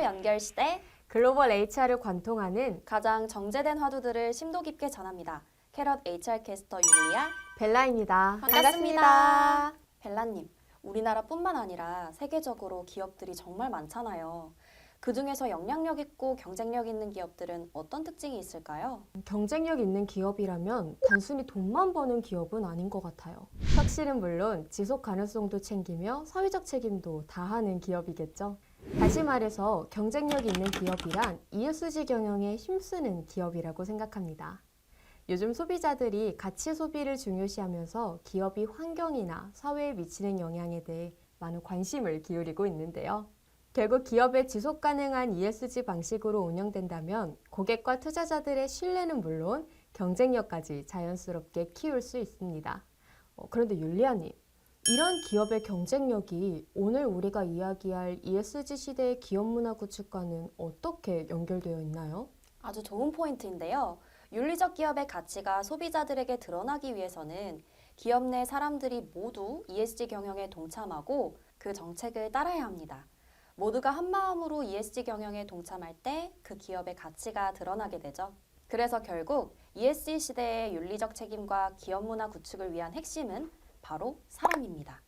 연결 시대 글로벌 HR을 관통하는 가장 정제된 화두들을 심도 깊게 전합니다. 캐럿 HR 캐스터 율리아 벨라입니다. 반갑습니다. 벨라님, 우리나라뿐만 아니라 세계적으로 기업들이 정말 많잖아요. 그중에서 영향력 있고 경쟁력 있는 기업들은 어떤 특징이 있을까요? 경쟁력 있는 기업이라면 단순히 돈만 버는 기업은 아닌 것 같아요. 혁신은 물론 지속 가능성도 챙기며 사회적 책임도 다하는 기업이겠죠. 다시 말해서 경쟁력 있는 기업이란 ESG 경영에 힘쓰는 기업이라고 생각합니다. 요즘 소비자들이 가치 소비를 중요시하면서 기업이 환경이나 사회에 미치는 영향에 대해 많은 관심을 기울이고 있는데요. 결국 기업의 지속 가능한 ESG 방식으로 운영된다면 고객과 투자자들의 신뢰는 물론 경쟁력까지 자연스럽게 키울 수 있습니다. 그런데 율리아님, 이런 기업의 경쟁력이 오늘 우리가 이야기할 ESG 시대의 기업 문화 구축과는 어떻게 연결되어 있나요? 아주 좋은 포인트인데요. 윤리적 기업의 가치가 소비자들에게 드러나기 위해서는 기업 내 사람들이 모두 ESG 경영에 동참하고 그 정책을 따라야 합니다. 모두가 한마음으로 ESG 경영에 동참할 때 그 기업의 가치가 드러나게 되죠. 그래서 결국 ESG 시대의 윤리적 책임과 기업 문화 구축을 위한 핵심은 바로 사람입니다.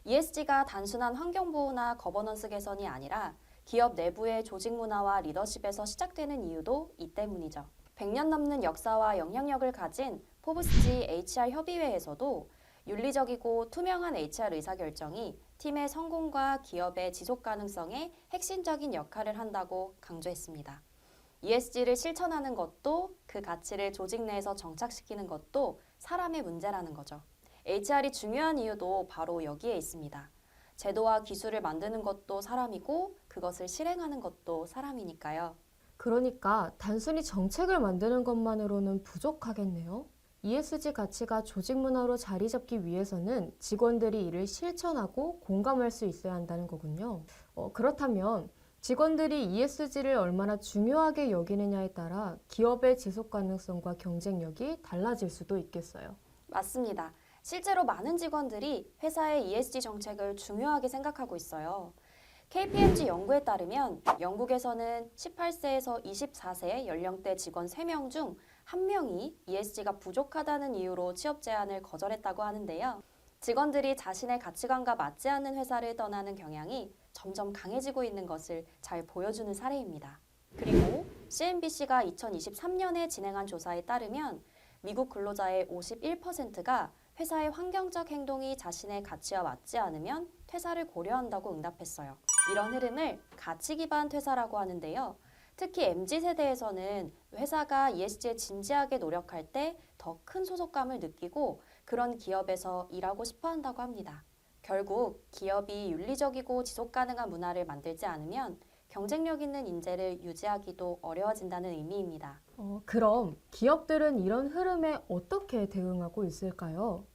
ESG가 단순한 환경보호나 거버넌스 개선이 아니라 기업 내부의 조직 문화와 리더십에서 시작되는 이유도 이 때문이죠. 100년 넘는 역사와 영향력을 가진 포브스지 HR 협의회에서도 윤리적이고 투명한 HR 의사결정이 팀의 성공과 기업의 지속 가능성에 핵심적인 역할을 한다고 강조했습니다. ESG를 실천하는 것도 그 가치를 조직 내에서 정착시키는 것도 사람의 문제라는 거죠. HR이 중요한 이유도 바로 여기에 있습니다. 제도와 기술을 만드는 것도 사람이고 그것을 실행하는 것도 사람이니까요. 그러니까 단순히 정책을 만드는 것만으로는 부족하겠네요. ESG 가치가 조직 문화로 자리 잡기 위해서는 직원들이 이를 실천하고 공감할 수 있어야 한다는 거군요. 그렇다면 직원들이 ESG를 얼마나 중요하게 여기느냐에 따라 기업의 지속 가능성과 경쟁력이 달라질 수도 있겠어요. 맞습니다. 실제로 많은 직원들이 회사의 ESG 정책을 중요하게 생각하고 있어요. KPMG 연구에 따르면 영국에서는 18세에서 24세 연령대 직원 3명 중 1명이 ESG가 부족하다는 이유로 취업 제안을 거절했다고 하는데요. 직원들이 자신의 가치관과 맞지 않는 회사를 떠나는 경향이 점점 강해지고 있는 것을 잘 보여주는 사례입니다. 그리고 CNBC가 2023년에 진행한 조사에 따르면 미국 근로자의 51%가 회사의 환경적 행동이 자신의 가치와 맞지 않으면 퇴사를 고려한다고 응답했어요. 이런 흐름을 가치 기반 퇴사라고 하는데요. 특히 MZ세대에서는 회사가 ESG에 진지하게 노력할 때 더 큰 소속감을 느끼고 그런 기업에서 일하고 싶어 한다고 합니다. 결국 기업이 윤리적이고 지속 가능한 문화를 만들지 않으면 경쟁력 있는 인재를 유지하기도 어려워진다는 의미입니다. 그럼 기업들은 이런 흐름에 어떻게 대응하고 있을까요?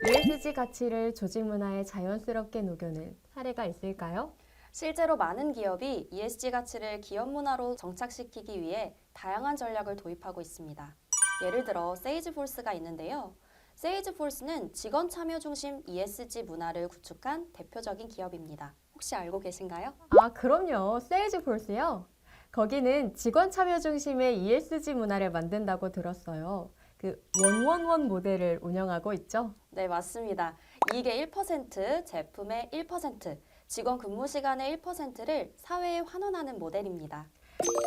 ESG 가치를 조직 문화에 자연스럽게 녹여낸 사례가 있을까요? 실제로 많은 기업이 ESG 가치를 기업 문화로 정착시키기 위해 다양한 전략을 도입하고 있습니다. 예를 들어 세이지포스가 있는데요. 세이지포스는 직원 참여 중심 ESG 문화를 구축한 대표적인 기업입니다. 혹시 알고 계신가요? 그럼요. 세일즈폴스요. 거기는 직원 참여 중심의 ESG 문화를 만든다고 들었어요. 그 원원원 모델을 운영하고 있죠. 네, 맞습니다. 이익의 1%, 제품의 1%, 직원 근무 시간의 1%를 사회에 환원하는 모델입니다.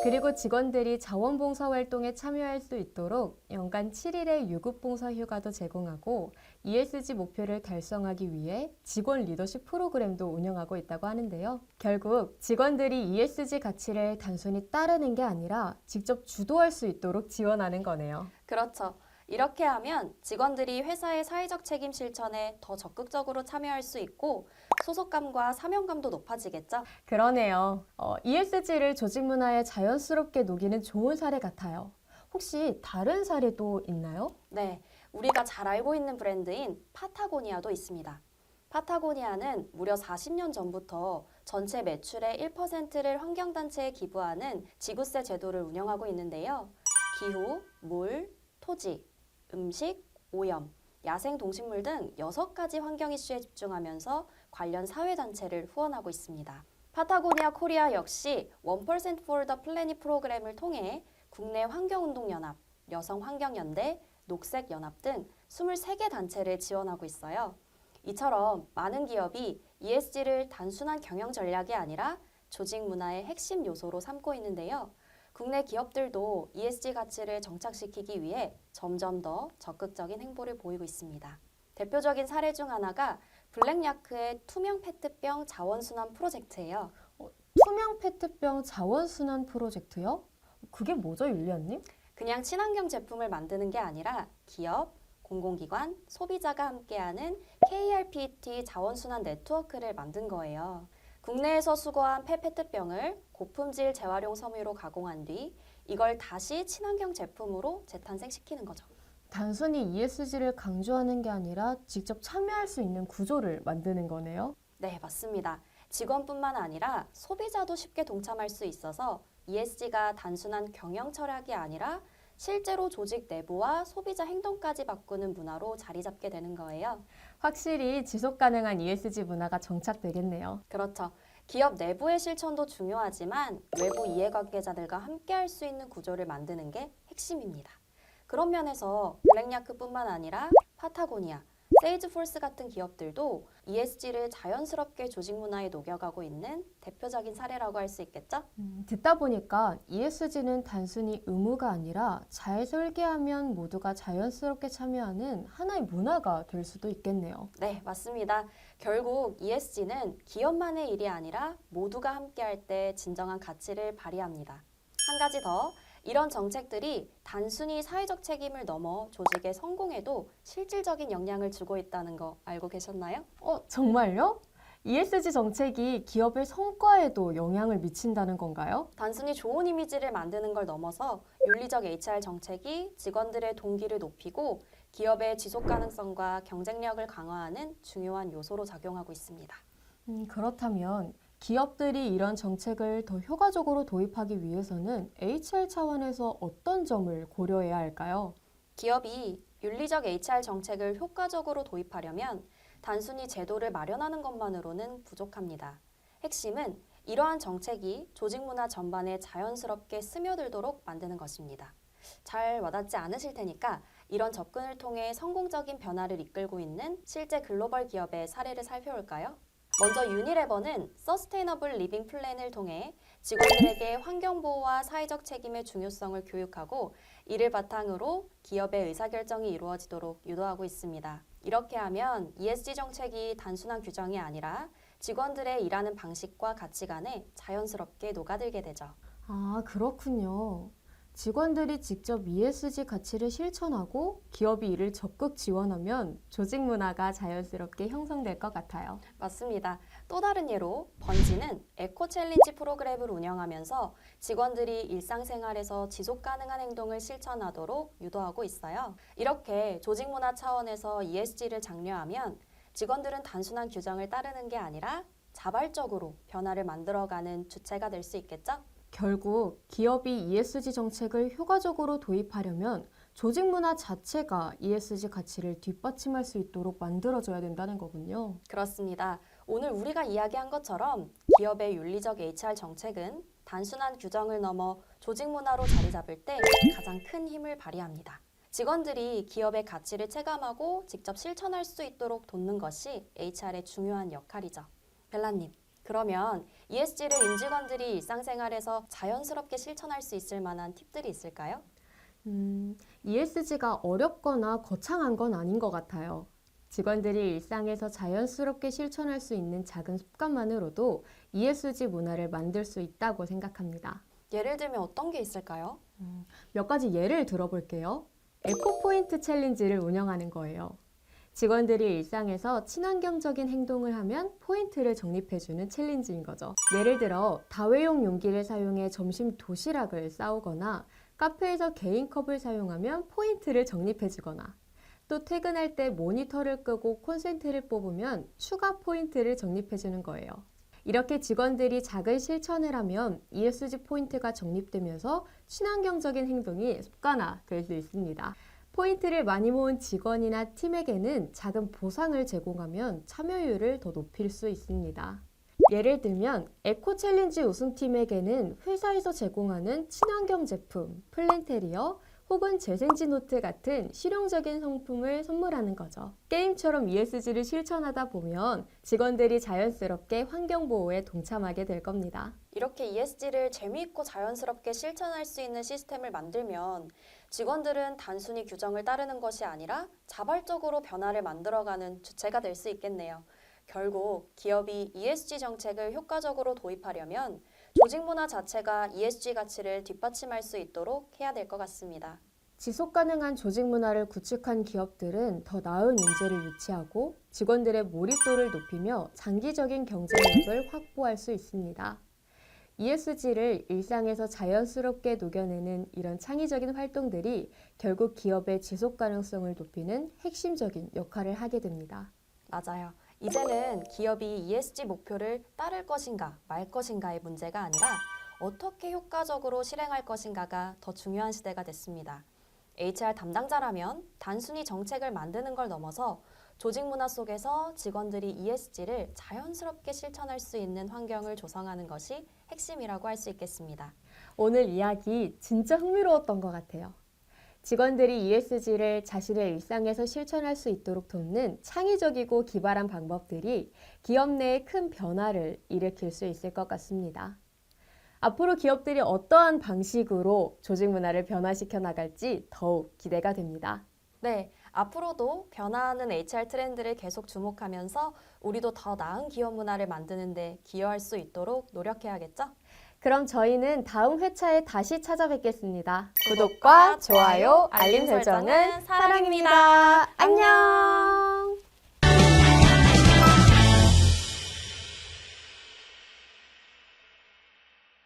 그리고 직원들이 자원봉사 활동에 참여할 수 있도록 연간 7일의 유급봉사 휴가도 제공하고 ESG 목표를 달성하기 위해 직원 리더십 프로그램도 운영하고 있다고 하는데요. 결국 직원들이 ESG 가치를 단순히 따르는 게 아니라 직접 주도할 수 있도록 지원하는 거네요. 그렇죠. 이렇게 하면 직원들이 회사의 사회적 책임 실천에 더 적극적으로 참여할 수 있고 소속감과 사명감도 높아지겠죠? 그러네요. ESG를 조직 문화에 자연스럽게 녹이는 좋은 사례 같아요. 혹시 다른 사례도 있나요? 네, 우리가 잘 알고 있는 브랜드인 파타고니아도 있습니다. 파타고니아는 무려 40년 전부터 전체 매출의 1%를 환경단체에 기부하는 지구세 제도를 운영하고 있는데요. 기후, 물, 토지, 음식, 오염, 야생 동식물 등 6가지 환경 이슈에 집중하면서 관련 사회단체를 후원하고 있습니다. 파타고니아 코리아 역시 1% for the Planet 프로그램을 통해 국내 환경운동연합, 여성환경연대, 녹색연합 등 23개 단체를 지원하고 있어요. 이처럼 많은 기업이 ESG를 단순한 경영 전략이 아니라 조직 문화의 핵심 요소로 삼고 있는데요. 국내 기업들도 ESG 가치를 정착시키기 위해 점점 더 적극적인 행보를 보이고 있습니다. 대표적인 사례 중 하나가 블랙야크의 투명 페트병 자원순환 프로젝트예요. 투명 페트병 자원순환 프로젝트요? 그게 뭐죠, 율리아님? 그냥 친환경 제품을 만드는 게 아니라 기업, 공공기관, 소비자가 함께하는 KRPT 자원순환 네트워크를 만든 거예요. 국내에서 수거한 폐페트병을 고품질 재활용 섬유로 가공한 뒤 이걸 다시 친환경 제품으로 재탄생시키는 거죠. 단순히 ESG를 강조하는 게 아니라 직접 참여할 수 있는 구조를 만드는 거네요. 네, 맞습니다. 직원뿐만 아니라 소비자도 쉽게 동참할 수 있어서 ESG가 단순한 경영 철학이 아니라 실제로 조직 내부와 소비자 행동까지 바꾸는 문화로 자리 잡게 되는 거예요. 확실히 지속 가능한 ESG 문화가 정착되겠네요. 그렇죠. 기업 내부의 실천도 중요하지만 외부 이해관계자들과 함께 할 수 있는 구조를 만드는 게 핵심입니다. 그런 면에서 블랙야크뿐만 아니라 파타고니아, 세이즈폴스 같은 기업들도 ESG를 자연스럽게 조직 문화에 녹여가고 있는 대표적인 사례라고 할 수 있겠죠? 듣다 보니까 ESG는 단순히 의무가 아니라 잘 설계하면 모두가 자연스럽게 참여하는 하나의 문화가 될 수도 있겠네요. 네, 맞습니다. 결국 ESG는 기업만의 일이 아니라 모두가 함께할 때 진정한 가치를 발휘합니다. 한 가지 더, 이런 정책들이 단순히 사회적 책임을 넘어 조직의 성공에도 실질적인 영향을 주고 있다는 거 알고 계셨나요? 정말요? ESG 정책이 기업의 성과에도 영향을 미친다는 건가요? 단순히 좋은 이미지를 만드는 걸 넘어서 윤리적 HR 정책이 직원들의 동기를 높이고 기업의 지속 가능성과 경쟁력을 강화하는 중요한 요소로 작용하고 있습니다. 그렇다면 기업들이 이런 정책을 더 효과적으로 도입하기 위해서는 HR 차원에서 어떤 점을 고려해야 할까요? 기업이 윤리적 HR 정책을 효과적으로 도입하려면 단순히 제도를 마련하는 것만으로는 부족합니다. 핵심은 이러한 정책이 조직 문화 전반에 자연스럽게 스며들도록 만드는 것입니다. 잘 와닿지 않으실 테니까 이런 접근을 통해 성공적인 변화를 이끌고 있는 실제 글로벌 기업의 사례를 살펴볼까요? 먼저 유니레버는 서스테이너블 리빙 플랜을 통해 직원들에게 환경보호와 사회적 책임의 중요성을 교육하고 이를 바탕으로 기업의 의사결정이 이루어지도록 유도하고 있습니다. 이렇게 하면 ESG 정책이 단순한 규정이 아니라 직원들의 일하는 방식과 가치관에 자연스럽게 녹아들게 되죠. 아, 그렇군요. 직원들이 직접 ESG 가치를 실천하고 기업이 이를 적극 지원하면 조직 문화가 자연스럽게 형성될 것 같아요. 맞습니다. 또 다른 예로 번지는 에코 챌린지 프로그램을 운영하면서 직원들이 일상생활에서 지속 가능한 행동을 실천하도록 유도하고 있어요. 이렇게 조직 문화 차원에서 ESG를 장려하면 직원들은 단순한 규정을 따르는 게 아니라 자발적으로 변화를 만들어가는 주체가 될 수 있겠죠? 결국 기업이 ESG 정책을 효과적으로 도입하려면 조직 문화 자체가 ESG 가치를 뒷받침할 수 있도록 만들어져야 된다는 거군요. 그렇습니다. 오늘 우리가 이야기한 것처럼 기업의 윤리적 HR 정책은 단순한 규정을 넘어 조직 문화로 자리 잡을 때 가장 큰 힘을 발휘합니다. 직원들이 기업의 가치를 체감하고 직접 실천할 수 있도록 돕는 것이 HR의 중요한 역할이죠. 벨라님, 그러면 ESG를 임직원들이 일상생활에서 자연스럽게 실천할 수 있을 만한 팁들이 있을까요? ESG가 어렵거나 거창한 건 아닌 것 같아요. 직원들이 일상에서 자연스럽게 실천할 수 있는 작은 습관만으로도 ESG 문화를 만들 수 있다고 생각합니다. 예를 들면 어떤 게 있을까요? 몇 가지 예를 들어볼게요. 에코포인트 챌린지를 운영하는 거예요. 직원들이 일상에서 친환경적인 행동을 하면 포인트를 적립해주는 챌린지인 거죠. 예를 들어 다회용 용기를 사용해 점심 도시락을 싸오거나 카페에서 개인컵을 사용하면 포인트를 적립해주거나 또 퇴근할 때 모니터를 끄고 콘센트를 뽑으면 추가 포인트를 적립해주는 거예요. 이렇게 직원들이 작은 실천을 하면 ESG 포인트가 적립되면서 친환경적인 행동이 습관화될 수 있습니다. 포인트를 많이 모은 직원이나 팀에게는 작은 보상을 제공하면 참여율을 더 높일 수 있습니다. 예를 들면 에코 챌린지 우승팀에게는 회사에서 제공하는 친환경 제품, 플랜테리어 혹은 재생지 노트 같은 실용적인 상품을 선물하는 거죠. 게임처럼 ESG를 실천하다 보면 직원들이 자연스럽게 환경보호에 동참하게 될 겁니다. 이렇게 ESG를 재미있고 자연스럽게 실천할 수 있는 시스템을 만들면 직원들은 단순히 규정을 따르는 것이 아니라 자발적으로 변화를 만들어가는 주체가 될 수 있겠네요. 결국 기업이 ESG 정책을 효과적으로 도입하려면 조직 문화 자체가 ESG 가치를 뒷받침할 수 있도록 해야 될 것 같습니다. 지속 가능한 조직 문화를 구축한 기업들은 더 나은 인재를 유치하고 직원들의 몰입도를 높이며 장기적인 경쟁력을 확보할 수 있습니다. ESG를 일상에서 자연스럽게 녹여내는 이런 창의적인 활동들이 결국 기업의 지속 가능성을 높이는 핵심적인 역할을 하게 됩니다. 맞아요. 이제는 기업이 ESG 목표를 따를 것인가 말 것인가의 문제가 아니라 어떻게 효과적으로 실행할 것인가가 더 중요한 시대가 됐습니다. HR 담당자라면 단순히 정책을 만드는 걸 넘어서 조직 문화 속에서 직원들이 ESG를 자연스럽게 실천할 수 있는 환경을 조성하는 것이 핵심이라고 할 수 있겠습니다. 오늘 이야기 진짜 흥미로웠던 것 같아요. 직원들이 ESG를 자신의 일상에서 실천할 수 있도록 돕는 창의적이고 기발한 방법들이 기업 내에 큰 변화를 일으킬 수 있을 것 같습니다. 앞으로 기업들이 어떠한 방식으로 조직 문화를 변화시켜 나갈지 더욱 기대가 됩니다. 네, 앞으로도 변화하는 HR 트렌드를 계속 주목하면서 우리도 더 나은 기업 문화를 만드는 데 기여할 수 있도록 노력해야겠죠? 그럼 저희는 다음 회차에 다시 찾아뵙겠습니다. 구독과 좋아요, 알림 설정은 사랑입니다. 안녕!